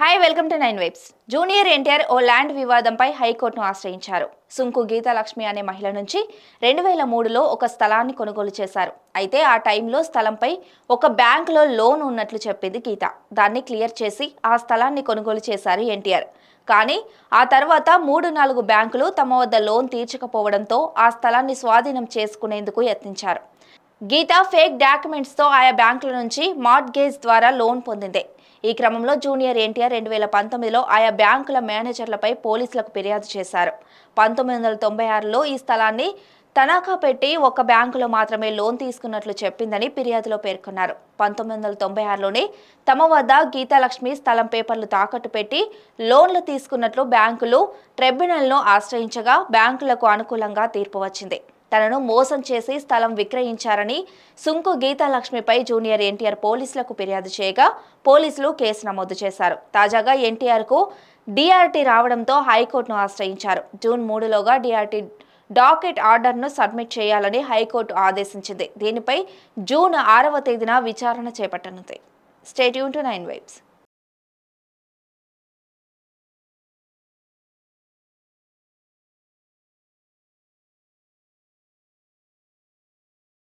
Hi welcome to 9 Vibes. Junior NTR ఓ land వివాదంపై హైకోర్టును ఆశ్రయించారు. సుంకు గీతాలక్ష్మి అనే మహిళ నుంచి 2003లో ఒక స్థలాన్ని కొనుగోలు చేశారు. అయితే ఆ టైంలో స్థలంపై ఒక బ్యాంకులో లోన్ ఉన్నట్లు చెప్పింది గీత. దాన్ని క్లియర్ చేసి ఆ స్థలాన్ని కొనుగోలు చేశారు ఎన్టీఆర్. కానీ ఆ తర్వాత 3-4 బ్యాంకులు తమ వద్ద లోన్ తీర్చకపోవడంతో ఆ స్థలాన్ని స్వాధీనం చేసుకునేందుకు యత్నించారు. గీత ఫేక్ డాక్యుమెంట్స్తో ఆయా బ్యాంకుల నుంచి మార్ట్గేజ్ ద్వారా లోన్ పొందింది. ఈ క్రమంలో జూనియర్ ఎన్టీఆర్ 2019లో ఆయా బ్యాంకుల మేనేజర్లపై పోలీసులకు ఫిర్యాదు చేశారు. 1996లో ఈ స్థలాన్ని తనఖా పెట్టి ఒక బ్యాంకులో మాత్రమే లోన్ తీసుకున్నట్లు చెప్పిందని ఫిర్యాదులో పేర్కొన్నారు. 1996లోనే తమ వద్ద గీతాలక్ష్మి స్థలం పేపర్లు తాకట్టు పెట్టి లోన్లు తీసుకున్నట్లు బ్యాంకులు ట్రిబ్యునల్ను ఆశ్రయించగా బ్యాంకులకు అనుకూలంగా తీర్పు వచ్చింది. తనను మోసం చేసి స్థలం విక్రయించారని సుంకు గీతాలక్ష్మిపై జూనియర్ ఎన్టీఆర్ పోలీసులకు ఫిర్యాదు చేయగా పోలీసులు కేసు నమోదు చేశారు. తాజాగా ఎన్టీఆర్కు డిఆర్టీ రావడంతో హైకోర్టును ఆశ్రయించారు. జూన్ 3లోగా డిఆర్టీ డాకెట్ ఆర్డర్ను సబ్మిట్ చేయాలని హైకోర్టు ఆదేశించింది. దీనిపై జూన్ 6వ తేదీన విచారణ చేపట్టనుంది. Stay tune to 9 vibes.